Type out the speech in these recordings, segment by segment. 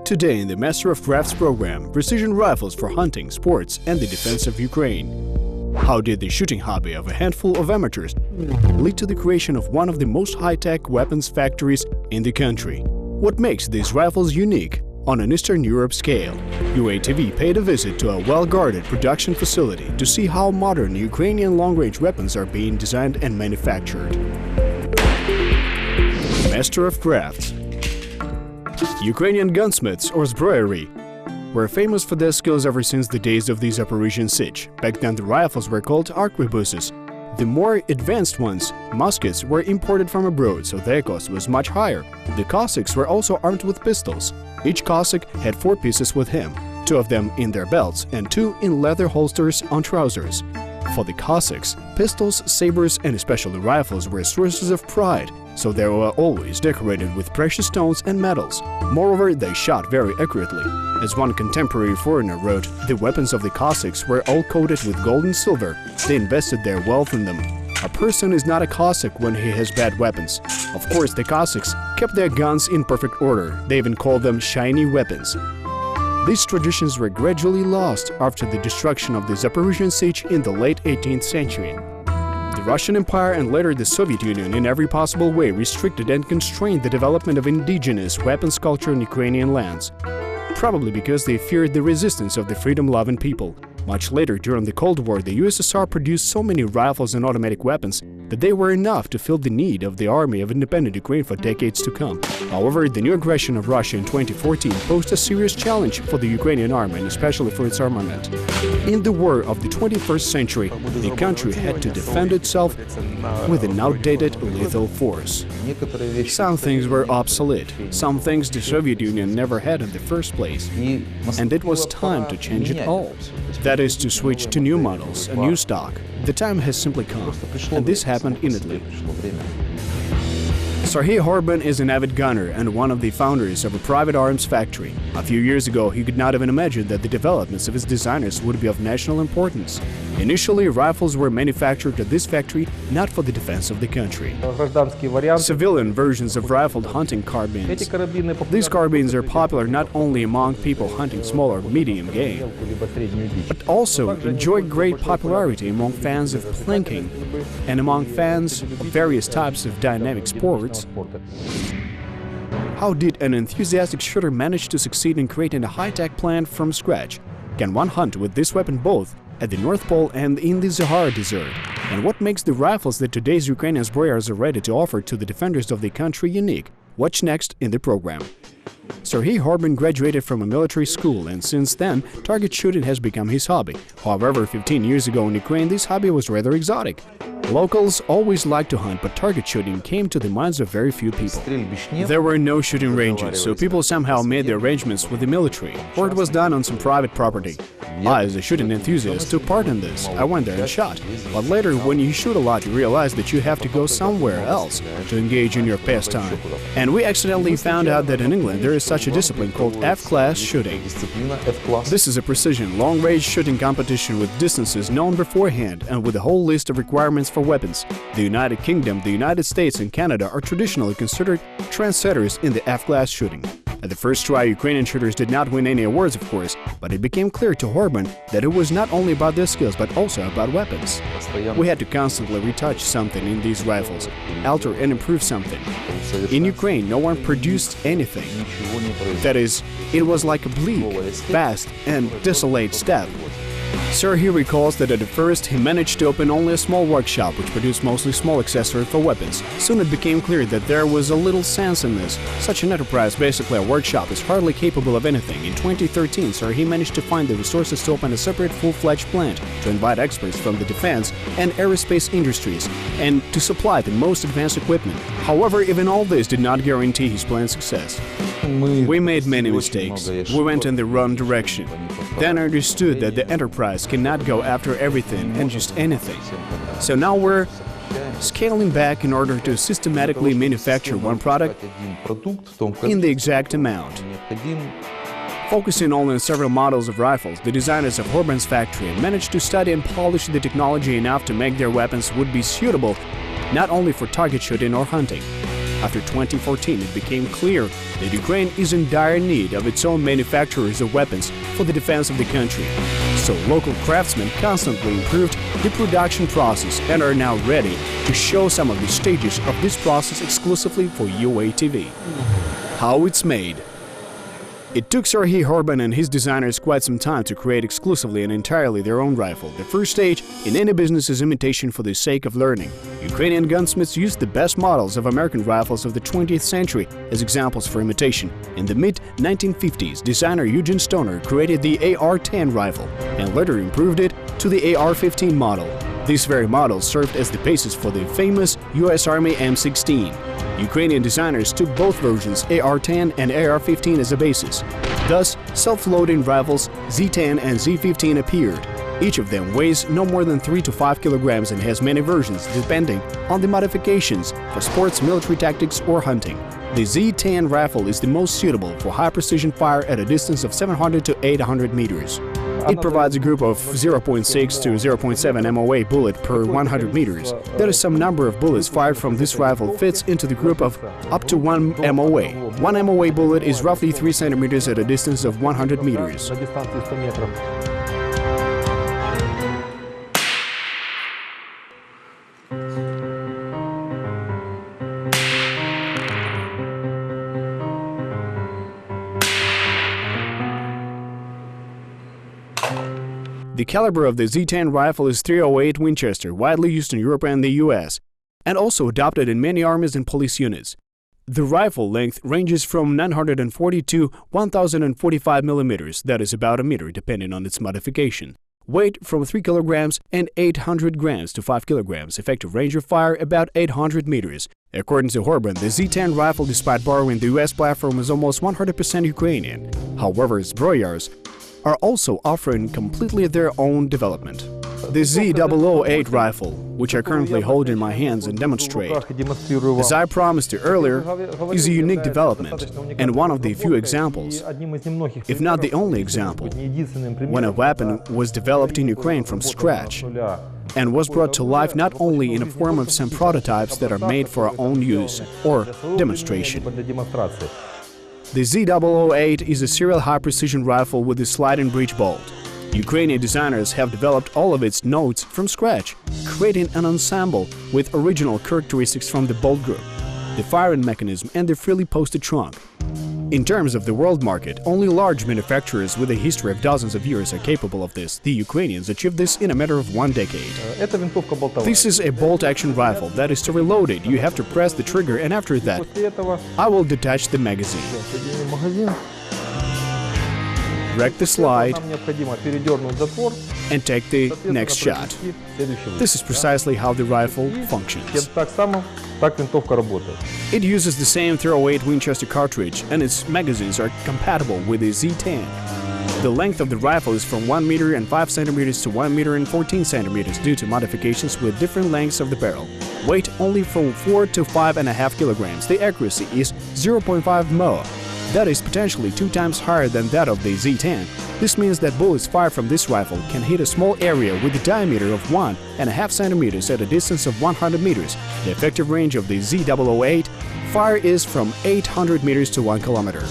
Today in the Master of Crafts program, precision rifles for hunting, sports and the defense of Ukraine. How did the shooting hobby of a handful of amateurs lead to the creation of one of the most high-tech weapons factories in the country? What makes these rifles unique on an Eastern Europe scale? UATV paid a visit to a well-guarded production facility to see how modern Ukrainian long-range weapons are being designed and manufactured. Master of Crafts. Ukrainian gunsmiths or zbroyery were famous for their skills ever since the days of the Zaporizhian siege. Back then the rifles were called arquebuses. The more advanced ones, muskets, were imported from abroad, so their cost was much higher. The Cossacks were also armed with pistols. Each Cossack had 4 pieces with him, 2 of them in their belts and 2 in leather holsters on trousers. For the Cossacks, pistols, sabers and especially rifles were sources of pride, so they were always decorated with precious stones and metals. Moreover, they shot very accurately. As one contemporary foreigner wrote, the weapons of the Cossacks were all coated with gold and silver. They invested their wealth in them. A person is not a Cossack when he has bad weapons. Of course, the Cossacks kept their guns in perfect order. They even called them shiny weapons. These traditions were gradually lost after the destruction of the Zaporizhian siege in the late 18th century. The Russian Empire and later the Soviet Union in every possible way restricted and constrained the development of indigenous weapons culture in Ukrainian lands, probably because they feared the resistance of the freedom-loving people. Much later, during the Cold War, the USSR produced so many rifles and automatic weapons that they were enough to fill the need of the army of independent Ukraine for decades to come. However, the new aggression of Russia in 2014 posed a serious challenge for the Ukrainian army and especially for its armament. In the war of the 21st century, the country had to defend itself with an outdated lethal force. Some things were obsolete, some things the Soviet Union never had in the first place, and it was time to change it all. That is, to switch to new models, a new stock. The time has simply come, and this happened in Italy. Serhiy Horbin is an avid gunner and one of the founders of a private arms factory. A few years ago, he could not even imagine that the developments of his designers would be of national importance. Initially, rifles were manufactured at this factory not for the defense of the country. Civilian versions of rifled hunting carbines. These carbines are popular not only among people hunting small or medium game, but also enjoy great popularity among fans of plinking and among fans of various types of dynamic sports. How did an enthusiastic shooter manage to succeed in creating a high-tech plant from scratch? Can one hunt with this weapon both at the North Pole and in the Sahara Desert? And what makes the rifles that today's Ukrainian zbroyers are ready to offer to the defenders of the country unique? Watch next in the program. Serhiy Horbin graduated from a military school, and since then, target shooting has become his hobby. However, 15 years ago in Ukraine, this hobby was rather exotic. Locals always liked to hunt, but target shooting came to the minds of very few people. There were no shooting ranges, so people somehow made the arrangements with the military, or it was done on some private property. I, as a shooting enthusiast, took part in this. I went there and shot. But later, when you shoot a lot, you realize that you have to go somewhere else to engage in your pastime. And we accidentally found out that in England there is such a discipline called F-class shooting. This is a precision, long-range shooting competition with distances known beforehand and with a whole list of requirements for weapons. The United Kingdom, the United States and Canada are traditionally considered trendsetters in the F-class shooting. At the first try, Ukrainian shooters did not win any awards, of course, but it became clear to Horbin that it was not only about their skills but also about weapons. We had to constantly retouch something in these rifles, alter and improve something. In Ukraine, no one produced anything. That is, it was like a bleak, vast and desolate steppe. Serhiy recalls that at first he managed to open only a small workshop which produced mostly small accessories for weapons. Soon it became clear that there was a little sense in this. Such an enterprise, basically a workshop, is hardly capable of anything. In 2013, Serhiy managed to find the resources to open a separate full-fledged plant, to invite experts from the defense and aerospace industries, and to supply the most advanced equipment. However, even all this did not guarantee his plan's success. We made many mistakes. We went in the wrong direction. Then I understood that the enterprise cannot go after everything and just anything. So now we're scaling back in order to systematically manufacture one product in the exact amount. Focusing only on several models of rifles, the designers of Horbin's factory managed to study and polish the technology enough to make their weapons would be suitable not only for target shooting or hunting, After 2014, it became clear that Ukraine is in dire need of its own manufacturers of weapons for the defense of the country. So local craftsmen constantly improved the production process and are now ready to show some of the stages of this process exclusively for UATV. How it's made. It took Serhiy Horban and his designers quite some time to create exclusively and entirely their own rifle. The first stage in any business is imitation for the sake of learning. Ukrainian gunsmiths used the best models of American rifles of the 20th century as examples for imitation. In the mid-1950s, designer Eugene Stoner created the AR-10 rifle and later improved it to the AR-15 model. This very model served as the basis for the famous US Army M16. Ukrainian designers took both versions, AR-10 and AR-15, as a basis. Thus, self-loading rifles Z10 and Z15 appeared. Each of them weighs no more than 3 to 5 kilograms and has many versions depending on the modifications for sports, military tactics, or hunting. The Z10 rifle is the most suitable for high-precision fire at a distance of 700 to 800 meters. It provides a group of 0.6 to 0.7 MOA bullet per 100 meters. That is, some number of bullets fired from this rifle fits into the group of up to 1 MOA. 1 MOA bullet is roughly 3 centimeters at a distance of 100 meters. The caliber of the Z10 rifle is .308 Winchester, widely used in Europe and the US, and also adopted in many armies and police units. The rifle length ranges from 940 to 1045 millimeters, that is about a meter depending on its modification. Weight from 3 kilograms and 800 grams to 5 kilograms, effective range of fire about 800 meters. According to Horban, the Z10 rifle, despite borrowing the US platform, is almost 100% Ukrainian. However, Zbroyars are also offering completely their own development. The Z008 rifle, which I currently hold in my hands and demonstrate, as I promised you earlier, is a unique development and one of the few examples, if not the only example, when a weapon was developed in Ukraine from scratch and was brought to life not only in the form of some prototypes that are made for our own use or demonstration. The Z008 is a serial high-precision rifle with a sliding breech bolt. Ukrainian designers have developed all of its notes from scratch, creating an ensemble with original characteristics from the bolt group, the firing mechanism, and the freely posted trunk. In terms of the world market, only large manufacturers with a history of dozens of years are capable of this. The Ukrainians achieved this in a matter of 1 decade. This is a bolt-action rifle that is to reload it. You have to press the trigger, and after that, I will detach the magazine. Drag the slide and take the next shot. This is precisely how the rifle functions. It uses the same .308 Winchester cartridge, and its magazines are compatible with the Z10. The length of the rifle is from 1 meter and 5 centimeters to 1 meter and 14 centimeters due to modifications with different lengths of the barrel. Weight only from 4 to 5.5 kilograms. The accuracy is 0.5 mO. That is potentially 2 times higher than that of the Z10. This means that bullets fired from this rifle can hit a small area with a diameter of 1.5 centimeters at a distance of 100 meters. The effective range of the Z008 fire is from 800 meters to 1 kilometer.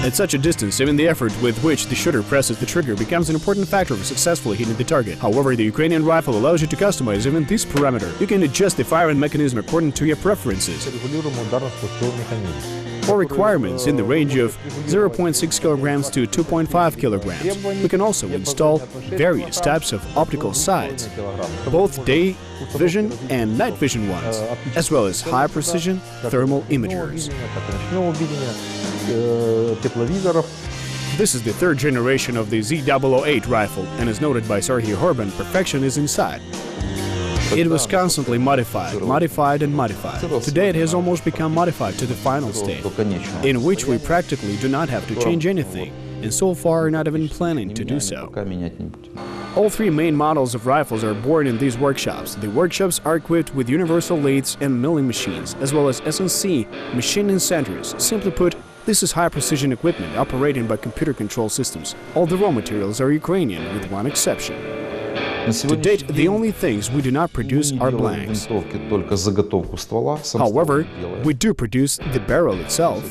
At such a distance, even the effort with which the shooter presses the trigger becomes an important factor for successfully hitting the target. However, the Ukrainian rifle allows you to customize even this parameter. You can adjust the firing mechanism according to your preferences. For requirements in the range of 0.6 kilograms to 2.5 kilograms, we can also install various types of optical sights, both day vision and night vision ones, as well as high-precision thermal imagers. This is the third generation of the Z008 rifle, and as noted by Serhiy Horban, perfection is inside. It was constantly modified, and modified. Today it has almost become modified to the final state, in which we practically do not have to change anything, and so far are not even planning to do so. All three main models of rifles are born in these workshops. The workshops are equipped with universal lathes and milling machines, as well as SNC machining centers. Simply put, this is high-precision equipment operating by computer-controlled systems. All the raw materials are Ukrainian, with one exception. To date, the only things we do not produce are blanks. However, we do produce the barrel itself.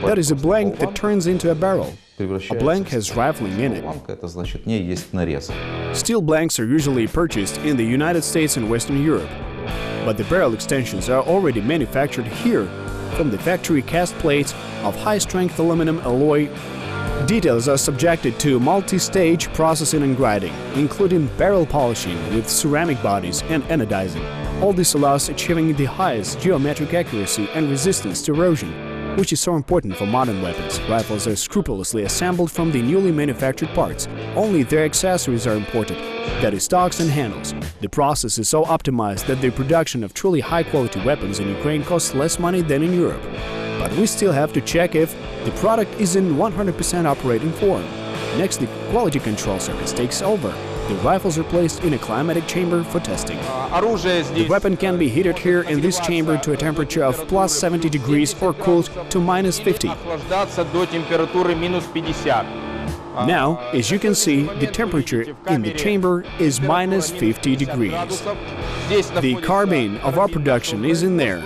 That is a blank that turns into a barrel. A blank has rifling in it. Steel blanks are usually purchased in the United States and Western Europe, but the barrel extensions are already manufactured here from the factory cast plates of high-strength aluminum alloy. Details are subjected to multi-stage processing and grinding, including barrel polishing with ceramic bodies and anodizing. All this allows achieving the highest geometric accuracy and resistance to erosion, which is so important for modern weapons. Rifles are scrupulously assembled from the newly manufactured parts. Only their accessories are imported, that is, stocks and handles. The process is so optimized that the production of truly high-quality weapons in Ukraine costs less money than in Europe. But we still have to check if the product is in 100% operating form. Next, the quality control service takes over. The rifles are placed in a climatic chamber for testing. The weapon can be heated here in this chamber to a temperature of plus 70 degrees or cooled to minus 50. Now, as you can see, the temperature in the chamber is minus 50 degrees. The carbine of our production is in there,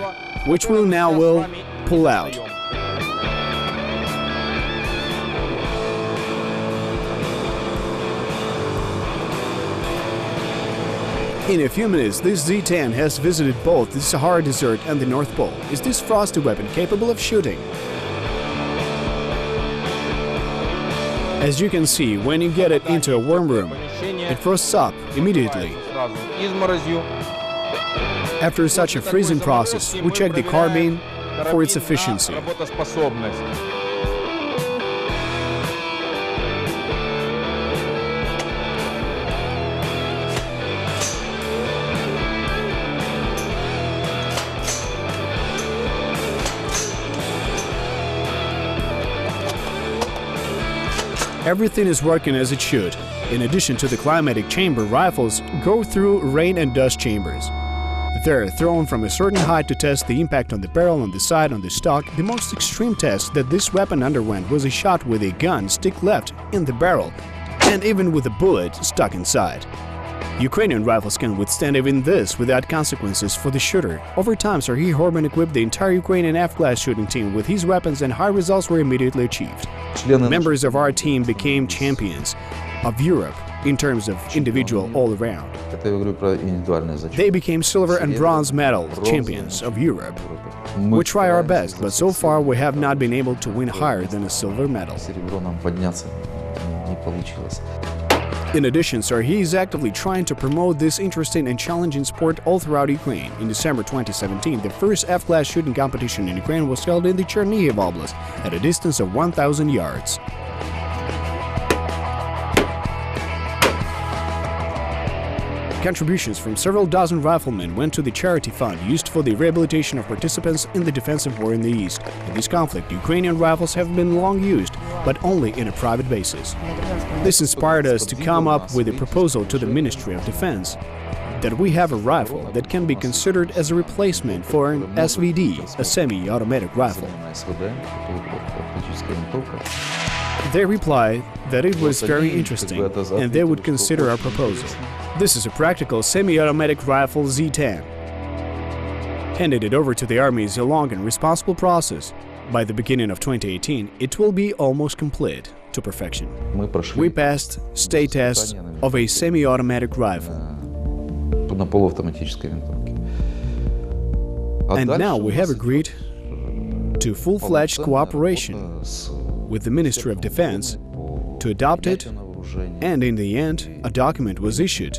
which will pull out. In a few minutes, this Z10 has visited both the Sahara Desert and the North Pole. Is this frosty weapon capable of shooting? As you can see, when you get it into a warm room, it frosts up immediately. After such a freezing process, we check the carbine for its efficiency. Everything is working as it should. In addition to the climatic chamber, rifles go through rain and dust chambers. They're thrown from a certain height to test the impact on the barrel, on the sight, on the stock. The most extreme test that this weapon underwent was a shot with a gun stick left in the barrel, and even with a bullet stuck inside. Ukrainian rifles can withstand even this without consequences for the shooter. Over time, Serhiy Horban equipped the entire Ukrainian F-class shooting team with his weapons, and high results were immediately achieved. Members of our team became champions of Europe in terms of individual all-around. They became silver and bronze medal champions of Europe. We try our best, but so far we have not been able to win higher than a silver medal. In addition, Serhiy is actively trying to promote this interesting and challenging sport all throughout Ukraine. In December 2017, the first F-class shooting competition in Ukraine was held in the Chernihiv Oblast at a distance of 1,000 yards. Contributions from several dozen riflemen went to the charity fund used for the rehabilitation of participants in the defensive war in the East. In this conflict, Ukrainian rifles have been long used, but only in a private basis. This inspired us to come up with a proposal to the Ministry of Defense that we have a rifle that can be considered as a replacement for an SVD, a semi-automatic rifle. They replied that it was very interesting and they would consider our proposal. This is a practical semi-automatic rifle Z10. Handed it over to the army is a long and responsible process. By the beginning of 2018, it will be almost complete to perfection. We passed state tests of a semi-automatic rifle. And now we have agreed to full-fledged cooperation with the Ministry of Defense to adopt it, and in the end, a document was issued.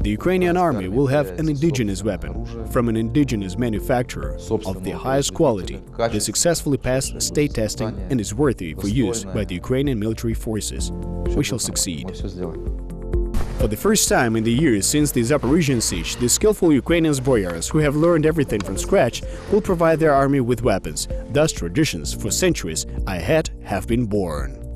The Ukrainian army will have an indigenous weapon from an indigenous manufacturer of the highest quality that successfully passed state testing and is worthy for use by the Ukrainian military forces. We shall succeed. For the first time in the years since the Zaporizhian siege, the skillful Ukrainian boyars who have learned everything from scratch will provide their army with weapons. Thus, traditions for centuries ahead have been born.